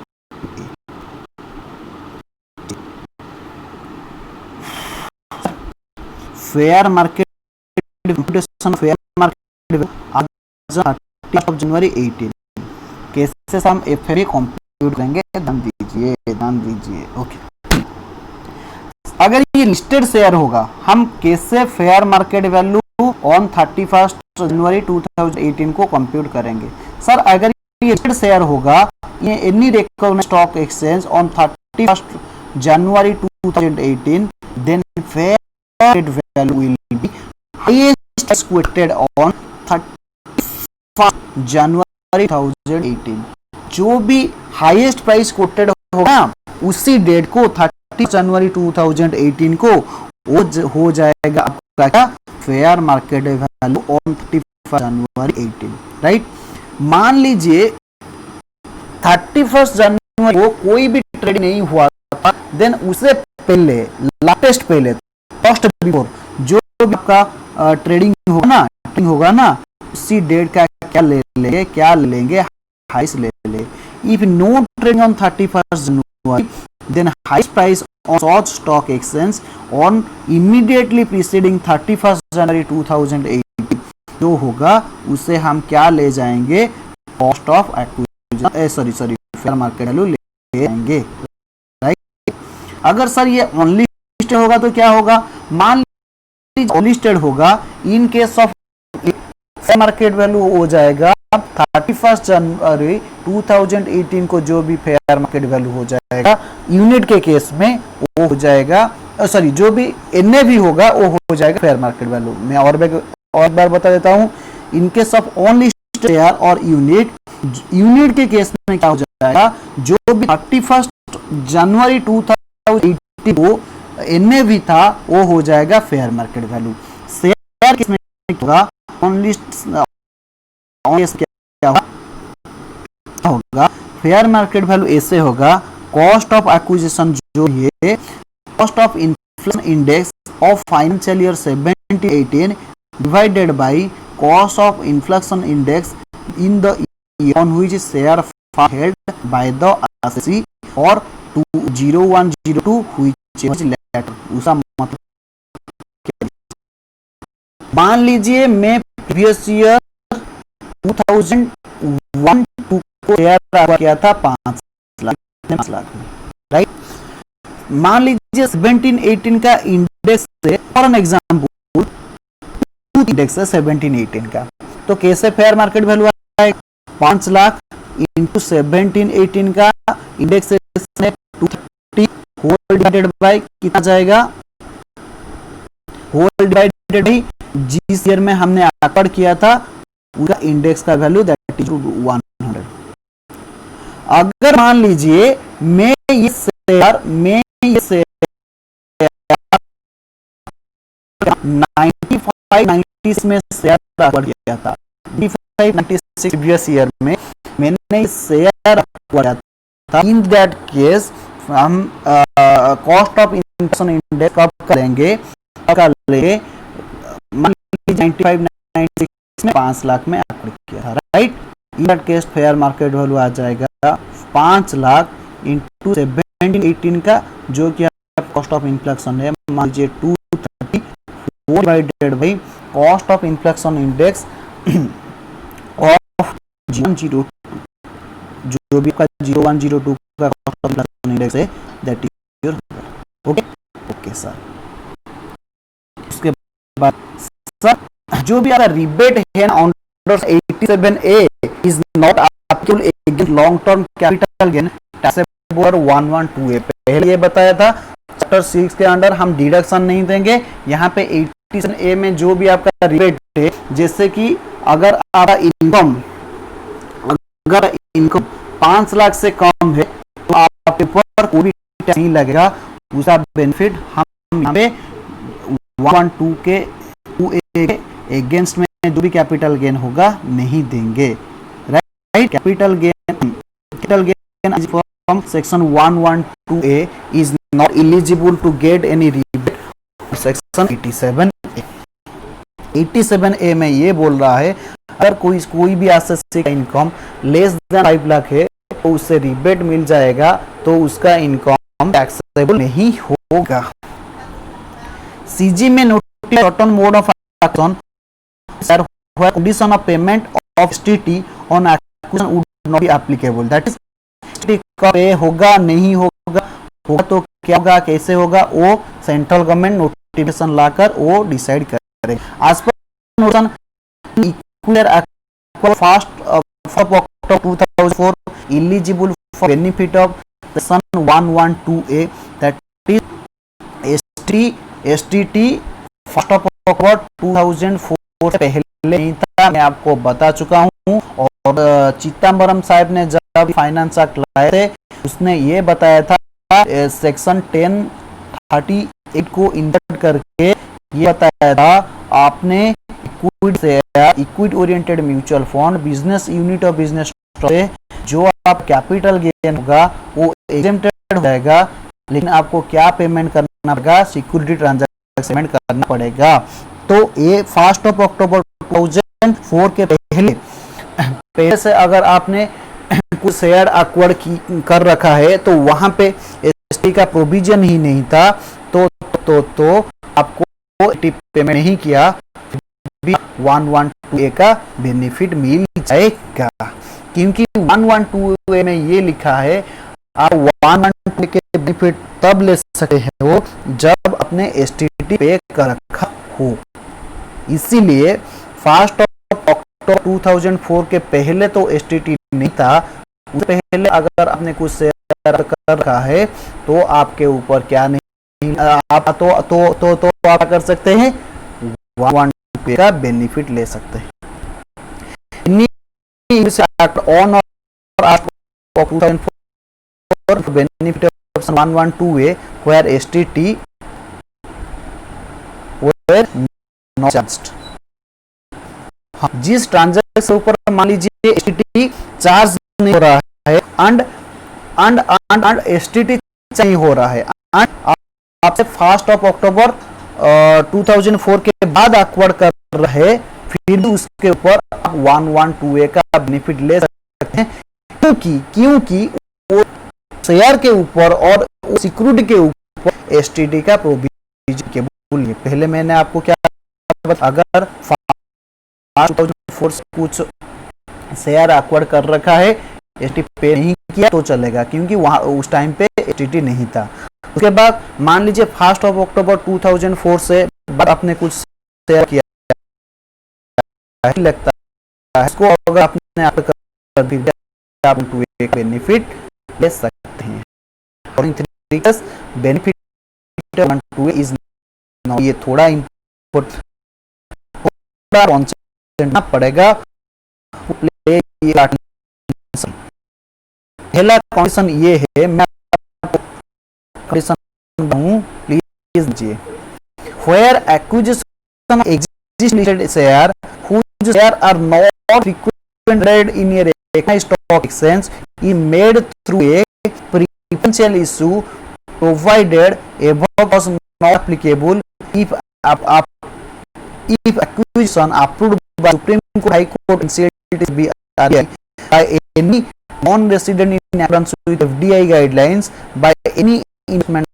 fair market fair market आज 30 जनवरी 18 कैसे हम एफएबी कंप्यूट करेंगे, ध्यान दीजिए। ओके, अगर ये लिस्टेड शेयर होगा हम कैसे fair market value on 31 January 2018 को कंप्यूट करेंगे? सर अगर ये लिस्टेड शेयर होगा ये any recognized stock exchange on 31 January 2018, then fair value will be highest price quoted on 31 January 2018। जो भी हाईएस्ट प्राइस कोटेड होगा उसी डेट को 30 जनवरी 2018 को वो हो जाएगा आपका क्या fair market value on 31 January 18, right? मान लीजिए 31 जनवरी को कोई भी ट्रेड नहीं हुआ था, देन उसे पहले लाटेस्ट पहले कॉस्ट बिफोर जो भी आपका ट्रेडिंग होगा ना उसी डेट का क्या ले लेंगे हाईएस्ट ले लेंगे। If no trading on 31 January then highest price on such stock exchange on immediately preceding 31 January 2018 जो होगा उसे हम क्या ले जाएंगे cost of acquisition sorry fair market value ले जाएंगे, राइट? अगर सर ये ओनली होगा तो क्या होगा? मान लीजिए लिस्टेड होगा, in case of fair market value हो जाएगा 31 जनवरी 2018 को जो भी फेयर मार्केट वैल्यू हो जाएगा यूनिट के केस में वो हो जाएगा सॉरी जो भी एनएवी होगा वो हो जाएगा फेयर मार्केट वैल्यू। मैं और बार बता देता हूं, in case of only share और यूनिट के केस में क्या हो जाएगा? जो भी 31 जनवरी 2018 को एनएवी था वो हो जाएगा फेयर मार्केट वैल्यू। शेयर किसमें होगा? ओनली क्या होगा? फेयर मार्केट वैल्यू ऐसे होगा कॉस्ट ऑफ एक्विजिशन जो है cost of inflation index of financial year 17-18 divided by cost of inflation index in the year on which share held by the assessee और 0102 which was उसका मतलब मान लीजिए मैं प्रीवियस ईयर 2001-2 को शेयर किया था 5 लाख, राइट? मान लीजिए 17-18 का इंडेक्स से फॉर एन एग्जांपल इंडेक्स है 17-18 का, तो कैसे फेयर मार्केट वैल्यू आएगा? 5 लाख इंटू 17-18 का इंडेक्स है 230 होल डिवाइडेड बाय कितना जाएगा? होल डिवाइडेड बाय जिस ईयर में हमने आकड़ किया था उसका इंडेक्स का वैल्यू दैट इज 100। अगर मान लीजिए मैं ये शेयर 95-96 में शेयर आकड़ किया था, 95-96 प्रीवियस ईयर में मैंने शेयर आकड़ किया था। इन दैट केस हम कॉस्ट ऑफ इन्फ्लेशन इंडेक्स कब करेंगे, कर लेंगे 95 96 में 5 लाख में आकड़ किया था, right. In that case fair market value आ जाएगा 5 लाख इंटू 1718 का, जो कि कॉस्ट ऑफ इन्फ्लेशन है, मान लीजिए 234 divided by cost of inflation index of 0102, जो भी आपका 0102 का कॉस्ट ऑफ इन्फ्लेशन इंडेक्स है, that is your. Okay okay sir. उसके बाद सर जो भी आपका रिबेट है on 87A is not applicable against long term capital gain taxable 112A। पहले ये बताया था चैप्टर 6 के अंडर हम डिडक्शन नहीं देंगे। यहाँ पे 87A में जो भी आपका रिबेट है, जैसे कि अगर आपका इनकम 5 लाख से कम है तो आपके ऊपर कोई टैक्स नहीं लगेगा, उसका बेनिफिट हम यहाँ पे 112 के 2A के अगेंस्ट में जो भी कैपिटल गेन होगा नहीं देंगे, right. Capital gain from section 112A is not eligible to get any rebate. Section 87A में ये बोल रहा है अगर कोई भी एसेट का इनकम लेस देन 5 लाख है तो उससे रिबेट मिल जाएगा, तो उसका इनकम टैक्सेबल नहीं होगा। सीजी में notice certain mode of action where condition of payment of STT on acquisition would not be applicable, that is STT का पे होगा नहीं होगा, तो क्या होगा कैसे होगा, वो सेंट्रल गवर्नमेंट नोटिफिकेशन लाकर वो डिसाइड करेगा। आज पर notification equal first of October 2004 eligible for benefit of section 112A, that is STT first of October 2004 से पहले नहीं था, मैं आपको बता चुका हूं। और चिदम्बरम साहब ने जब फाइनेंस एक्ट लाए थे उसने ये बताया था सेक्शन 1038 को इंसर्ट करके ये बताया था आपने equity oriented mutual fund business unit और बिजनेस से जो आप कैपिटल गेन होगा वो एग्जेम्प्टेड हो जाएगा, लेकिन आपको क्या पेमेंट करना पड़ेगा, सिक्योरिटी ट्रांजैक्शन पेमेंट करना पड़ेगा। तो ये 1 अक्टूबर 2004 के पहले से अगर आपने कुछ शेयर एक्वायर्ड कर रखा है तो वहां पे एसटी का प्रोविजन ही नहीं था, तो आपको पेमेंट नहीं किया भी 112A का बेनिफिट मिल जाएगा, क्योंकि 112A में ये लिखा है आप 112A के बेनिफिट तब ले सकते हैं वो जब अपने एसटीटी पे कर रखा हो। इसीलिए 1 अक्टूबर 2004 के पहले तो एसटीटी नहीं था, उससे पहले अगर आपने कुछ शेयर कर रखा है तो आपके ऊपर क्या नहीं आप तो आप कर सकते हैं 112A का बेनिफिट ले सकते हैं। ऑन और after 2004 benefit of 112A where STT were not charged। जिस ट्रांजैक्शन के ऊपर मान लीजिए STT चार्ज नहीं हो रहा है and STT नहीं हो रहा है, आपसे 1 अक्टूबर 2004 के बाद एक्वायर्ड कर रहे हैं, फिर भी उसके ऊपर आप 112A का बेनिफिट ले सकते हैं, क्योंकि वो शेयर के ऊपर और सिक्योरिटी के ऊपर एसटीटी का प्रोविजन के बोलिए। पहले मैंने आपको क्या अगर 2004 से कुछ शेयर एक्वायर्ड कर रखा है एसटीटी पे नहीं किया तो चलेगा, क्योंकि वहां उस टाइम पे एसटीटी नहीं था। उसके बाद मान लीजिए 1 अक्टूबर 2004 से बाद आपने कुछ शेयर किया लगता है, इसको अगर आपने आप बेनिफिट ले सकते हैं। बेनिफिट इज ये थोड़ा इम्पोर्टेंट पड़ेगा। पहला कंडीशन ये है, मैं प्लीज दीजिए, where acquisition of existing listed share whose share are not frequently traded in a recognized stock exchange is made through a preferential issue provided above was not applicable if if acquisition approved by Supreme Court, High Court, and CLTB by any non-resident in accordance with FDI guidelines by any investment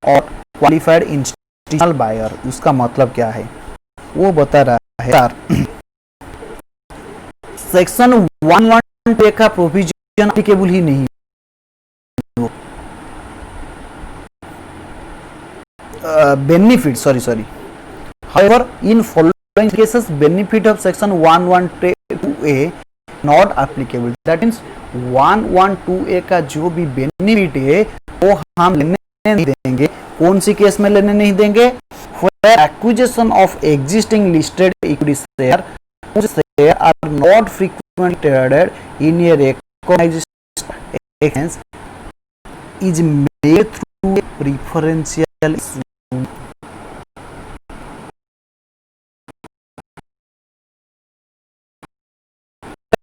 or qualified institutional buyer। उसका मतलब क्या है वो बता रहा है यार। Section 112 का प्रोविजन एप्लीकेबल ही नहीं हो। Benefit sorry however in following cases benefit of section 112A not applicable। that means 112A का जो भी बेनिफिट है वो हम लेने नहीं देंगे। कौन सी केस में लेने नहीं देंगे? for acquisition of existing listed equity share whose share are not frequently traded in a recognized exchange is made through a preferential issue।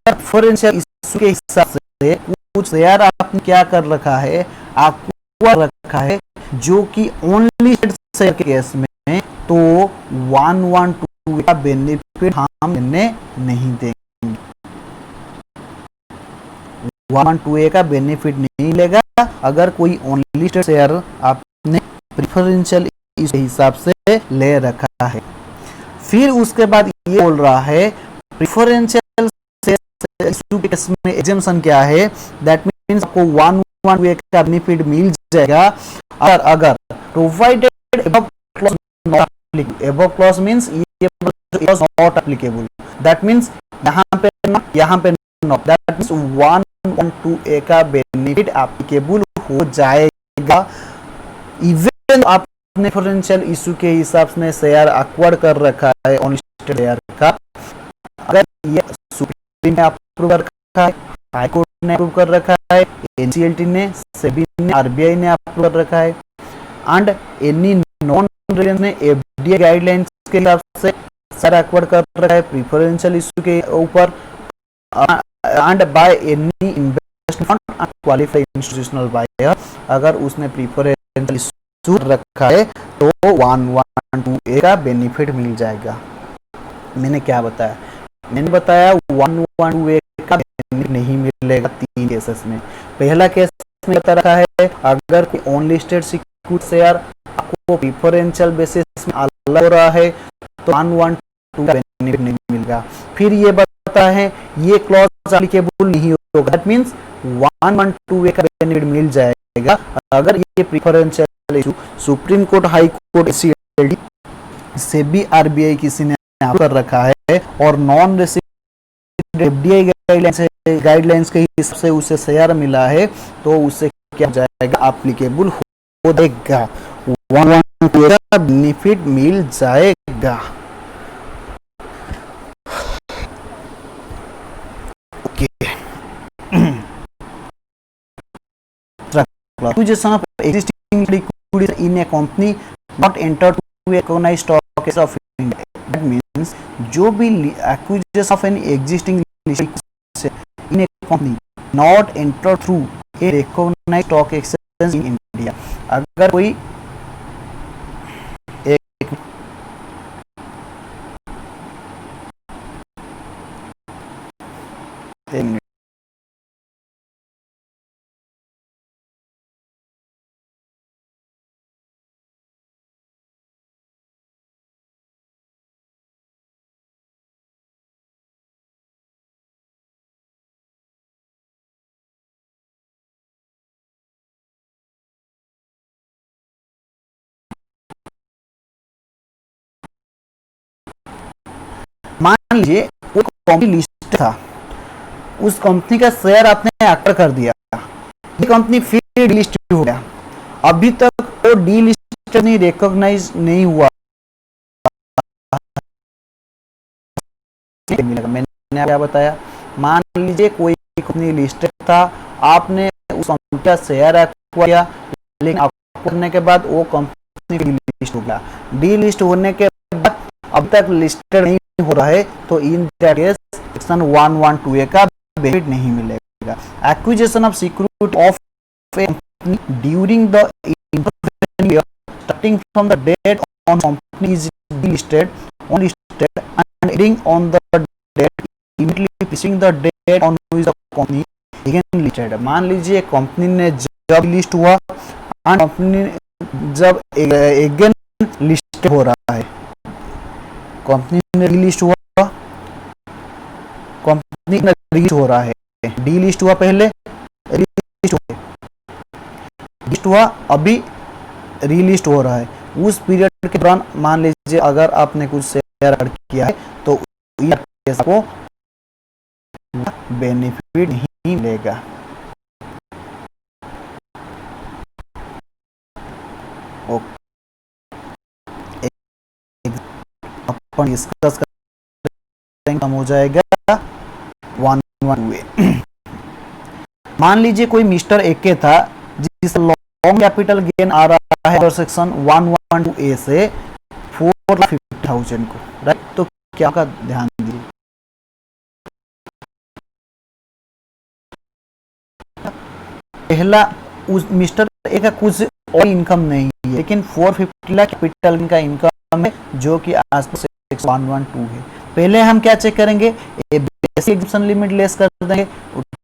Preferential issue के हिसाब से कुछ शेयर आपने क्या कर रखा है, आपको रखा है जो कि ओनली शेयर के केस में तो 112 का बेनिफिट हम लेने नहीं देंगे। 112 का बेनिफिट नहीं लेगा अगर कोई ओनली शेयर आपने प्रेफरेंशियल इशू के हिसाब से ले रखा है। फिर उसके बाद ये बोल रहा है प्रेफरेंशियल इशू के केस में एग्जेम्पशन क्या है? दैट मींस आपको 112 का बेनिफिट मिल जाएगा अगर provided above clause not applicable. Above clause means ये clause not applicable. That means यहाँ पे नॉट। दैट मींस 112 का बेनिफिट एप्लीकेबल हो जाएगा इवन आपने प्रेफरेंशियल इशू के हिसाब से शेयर एक्वायर्ड कर रखा है अनलिस्टेड शेयर का। अगर ये सुप्रीम ने अप्रूव कर रखा है, हाई कोर्ट ने अप्रूव कर रखा है, एनसीएलटी ने, सेबी ने, आरबीआई ने अप्रूव कर रखा है एंड एनी नॉन रेजिडेंट ने एफडीआई गाइडलाइंस के हिसाब से शेयर एक्वायर्ड कर रखा है प्रेफरेंशियल इशू के ऊपर and by any investment fund and qualified institutional buyer. अगर उसने प्रेफरेंशियल इशू रखा है तो 112A का बेनिफिट मिल जाएगा। मैंने क्या बताया? मैंने बताया 112A का बेनिफिट नहीं मिलेगा तीन केसेस में। पहला केस में बता रखा है अगर कोई अनलिस्टेड सिक्योरिटी शेयर आपको प्रेफरेंशियल बेसिस में अलग हो रहा है तो 112 का बेनिफिट नहीं मिलेगा। फिर ये बता है ये क्लॉज एप्लीकेबल नहीं होगा। दैट मींस 112A का बेनिफिट मिल जाएगा अगर ये preferential issue Supreme Court, High Court, CLD, SEBI, RBI किसी ने कर रखा है और नॉन रेसिडेंट एफडीआई गाइडलाइंस के हिसाब से उसे शेयर मिला है तो उसे क्या हो जाएगा? एप्लीकेबल हो जाएगा, 112 का बेनिफिट मिल जाएगा। Okay acquisition of existing liquidity in a company not entered to a recognized stock exchange of India। That means जो भी acquisition of an existing liquidity in a company not entered through a recognized stock exchange in India। अगर कोई मान लीजिए कोई company list था, उस company का शेयर आपने एक्वायर कर दिया, ये कंपनी फिर डीलिस्ट हो गया, अभी तक वो डीलिस्ट नहीं रिकॉग्नाइज नहीं हुआ। मैंने क्या बताया? मान लीजिए कोई कंपनी लिस्टेड था, आपने उस कंपनी का शेयर एक्वायर किया लेकिन एक्वायर करने के बाद वो कंपनी डीलिस्ट हो गया। डीलिस्ट होने के बाद अब तक लिस्टेड नहीं हो रहा है तो इन दैट केस सेक्शन 112A का बेनिफिट नहीं मिलेगा। Acquisition of security of A during the intervention year starting from the date on company is delisted on listed and ending on the date immediately preceding the date on which the company again listed। मान लीजिए company ने जब list हुआ और company जब again list हो रहा है, कंपनी ने लिस्ट हुआ, कंपनी ने लिस्ट हो रहा है, डी लिस्ट हुआ, पहले लिस्ट हुआ, अभी रीलिस्ट हो रहा है। उस पीरियड के दौरान मान लीजिए अगर आपने कुछ शेयर किया है तो आपको बेनिफिट नहीं मिलेगा। अपन डिस्कस करेंगे, हो जाएगा 112A। मान लीजिए कोई मिस्टर एके था जिस लॉन्ग कैपिटल गेन आ रहा है सेक्शन 112A से 4,50,000 को, राइट। तो क्या का ध्यान दीजिए, पहला उस मिस्टर ए का कुछ और इनकम नहीं है, लेकिन 450 लाख कैपिटल का इनकम है जो कि आज तक 112 है। पहले हम क्या चेक करेंगे, बेसिक एग्जम्पशन लिमिट लेस कर देंगे,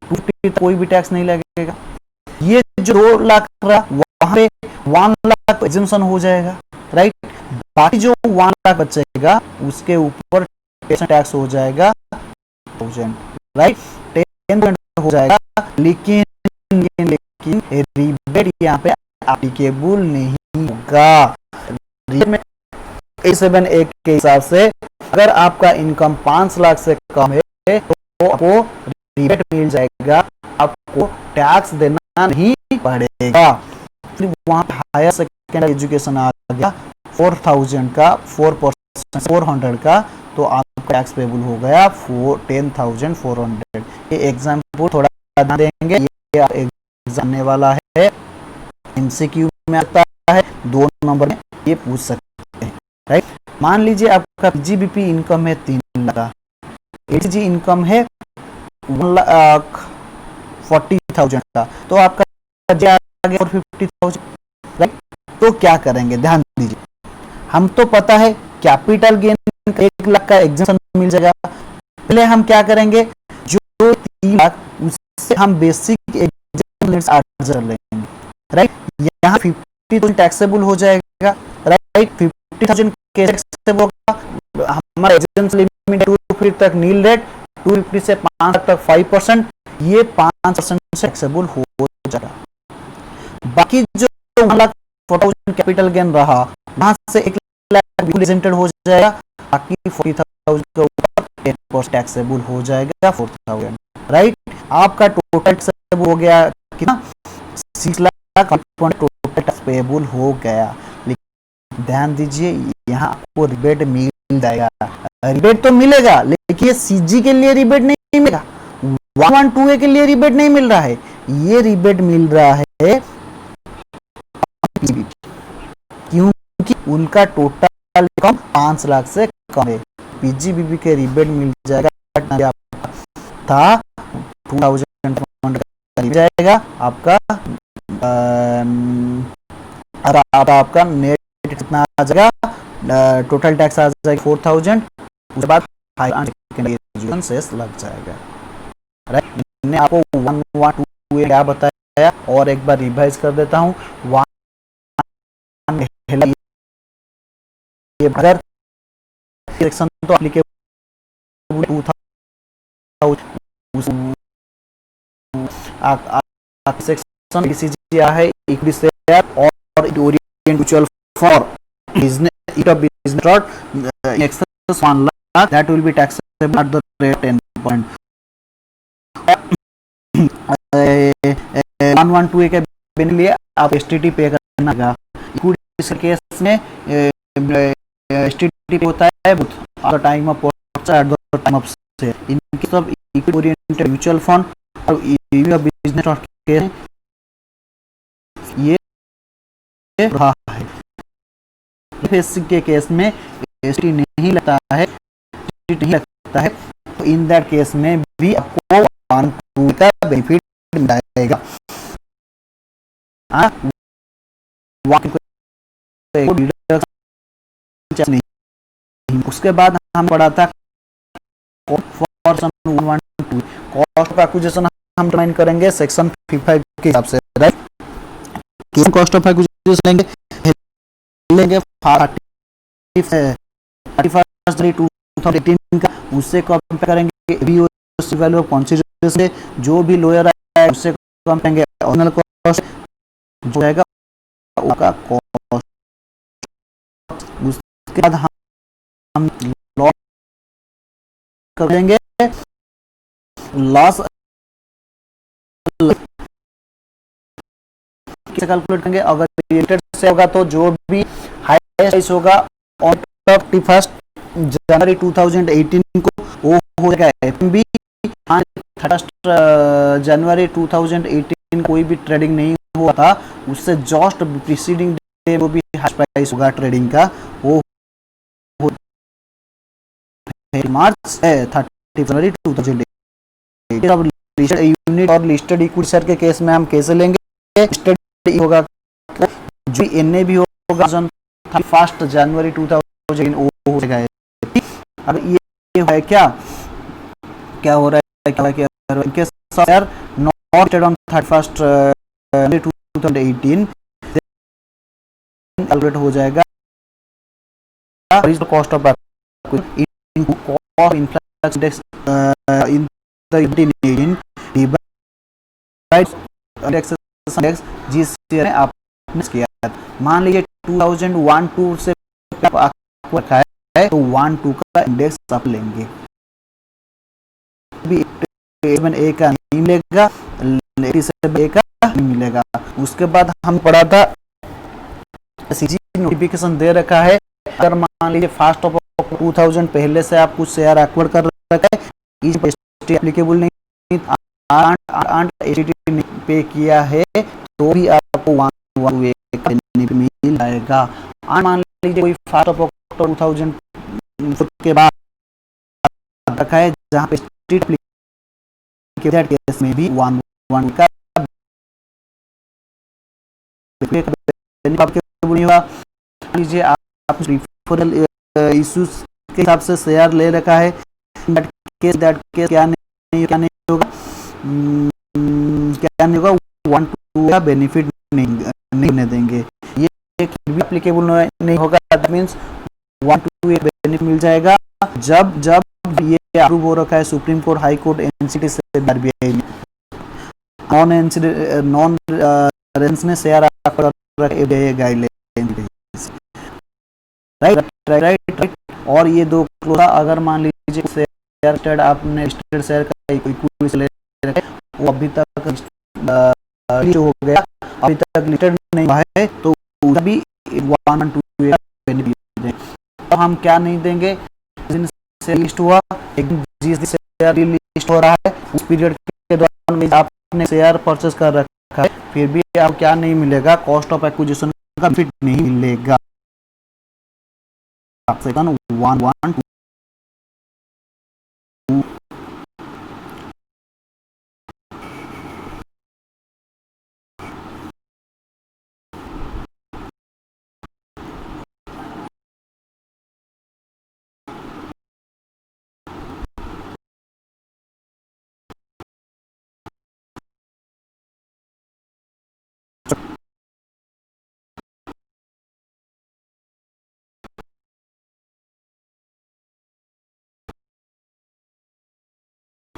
250 कोई भी टैक्स नहीं लगेगा। ये जो 2 लाख रहा वहां पे 1 लाख एग्जम्पशन हो जाएगा, राइट। बाकी जो 1 लाख बचेगा उसके ऊपर टैक्स हो जाएगा 1000, राइट, 10% हो जाएगा। लेकिन रिबेट यहाँ पे एप्लीकेबल नहीं होगा। रिबेट में A7A के हिसाब से अगर आपका इनकम 5 लाख से कम है तो आपको रिबेट मिल जाएगा, आपको टैक्स देना नहीं पड़ेगा। वहाँ हायर सेकेंडरी एजुकेशन आ गया 4,000 का 4%, 400 का, तो आपका टैक्स पेबल हो गया 10,400। ये एग्जाम्पल थोड़ा ध्यान देंगे, ये एग्जाम आने वाला है, MCQ में आता है, 2 नंबर में ये पूछ सकते हैं, राइट। मान लीजिए आपका GBP इनकम है 3 लाख, HG इनकम है 1,40,000 का, तो आपका 450,000, राइट। तो क्या करेंगे, ध्यान दीजिए, हम तो पता है कैपिटल गेन 1 लाख का एग्जम्पशन मिल जाएगा। पहले हम क्या करेंगे, जो 3 लाख उससे हम बेसिक एग्जम्पशन लेंगे, राइट। यहाँ 50,000 टैक्सेबल हो जाएगा, राइट, 50,000 टैक्सेबल होगा। हमारा एग्जम्पशन लिमिट 250 तक नील रेट, 250 से 5 लाख तक 5%, ये 5% से टैक्सेबल हो जाएगा। बाकी जो 1,40,000 कैपिटल गेन रहा वहां से 1 लाख एग्जेम्प्टेड हो जाएगा, बाकी 40,000 के ऊपर 10% टैक्सेबल हो जाएगा 4,000, राइट। आपका टोटल टैक्सेबल हो गया कितना, 6 लाख टोटल टैक्स पेबल हो गया। लेकिन ध्यान दीजिए यहाँ आपको रिबेट मिल जाएगा, रिबेट तो मिलेगा लेकिन CG के लिए रिबेट नहीं मिलेगा, 112A के लिए रिबेट नहीं मिल रहा है, ये रिबेट मिल रहा है क्योंकि उनका टोटल इनकम 5 लाख से कम है। PGBP के रिबेट मिल जाएगा था 2,000 जाएगा आपका, आपका नेट कितना आ जाएगा, टोटल टैक्स आ जाएगा 4,000, उसके बाद एजुकेशन सेस लग जाएगा, राइट। मैंने आपको 112A क्या बताया और एक बार रिवाइज कर देता हूँ। अगर सेक्शन तो एप्लीकेबल 2,000 सेक्शन DCG है, इक्विटी शेयर और Orient mutual for business it of business not in excess 1 lakh that will be taxable at the rate 10%। 112A के बिल लिए आप STT पे करना होगा। इक्विटी केस में STT होता है at the time of sale. इनके सब इक्विटी ओरिएंटेड म्यूचुअल फंड और बिजनेस नॉट केस ये रहा है। के केस में STT नहीं लगता है, तो इन दैट केस में भी आपको 112 का बेनिफिट मिलेगा। उसके बाद हम पढ़ा था कॉस्ट ऑफ एक्विजिशन हम डिफाइन करेंगे सेक्शन 55 के हिसाब से, राइट। कॉस्ट ऑफ एक्विजिशन लेंगे 2018 का, उससे कंपेयर करेंगे वैल्यू ऑफ कंसीडरेशन, जो भी लोअर आया उससे कंपेयर करेंगे ओरिजिनल कॉस्ट जो जाएगा उसका कॉस्ट। उसके बाद हम लॉस कर देंगे, लॉस कैलकुलेट करेंगे। अगर रिलेटेड से होगा तो जो भी हाईएस्ट होगा ऑन 31 जनवरी 2018 को वो हो जाएगा एफएमबी। 31 जनवरी 2018 कोई भी ट्रेडिंग नहीं हुआ था, उससे जस्ट प्रीसीडिंग डे वो भी हाई प्राइस होगा ट्रेडिंग का, वो मार्च 30 जनवरी 2018। अब लिस्टेड यूनिट और लिस्टेड इक्विटी शेयर के केस में हम कैसे लेंगे, लिस्टेड होगा जो एनए भी होगा 31 जनवरी 2018 वो हो जाएगा। अब ये है क्या हो रहा है, क्या share not listed on 31 January 2018 calculate हो जाएगा cost of into cost inflation index in the 18 divide index जिस शेयर में आपने किया। मान लीजिए 2001-2 से आपको रखा है तो 1-2 का इंडेक्स आप लेंगे, ए का नहीं मिलेगा, 87 ए का नहीं मिलेगा। उसके बाद हम पढ़ा था सीजी नोटिफिकेशन दे रखा है, अगर मान लीजिए फर्स्ट ऑफ 2000 पहले से आप कुछ शेयर एक्वायर कर रखा है, इस एप्लीकेबल नहीं पे किया है तो भी आपको 1 मिल जाएगा। मान लीजिए कोई फर्स्ट ऑफ 2000 के बाद रखा है जहां पे स्ट्रीट केस में भी 1 का लीजिए आप रिफरल इश्यूज के हिसाब से शेयर ले रखा है, दैट केस क्या नहीं होगा, क्या नहीं होगा, 1-2 का बेनिफिट नहीं देंगे, ये भी एप्लीकेबल नहीं होगा। दैट मींस 1-2 बेनिफिट मिल जाएगा जब ये अप्रूव हो रखा है supreme Court, High court, NCT से, आरबीआई में। नॉन रेंस ने शेयर गाइडलाइन, राइट। और ये दो क्लोज, अगर मान लीजिए शेयर आपने लिस्टेड शेयर का इक्विटी ले रखा है, वो अभी तक हो गया, अभी तक लिस्टेड नहीं हुआ है तो उसका भी 1-2 बेनिफिट देंगे। तो हम क्या नहीं देंगे, जिनसे लिस्ट हुआ, जिस शेयर लिस्ट हो रहा है उस पीरियड के दौरान में आपने शेयर परचेस कर रखा है, फिर भी आपको क्या नहीं मिलेगा, कॉस्ट ऑफ एक्विजिशन का बेनिफिट नहीं मिलेगा। 1-1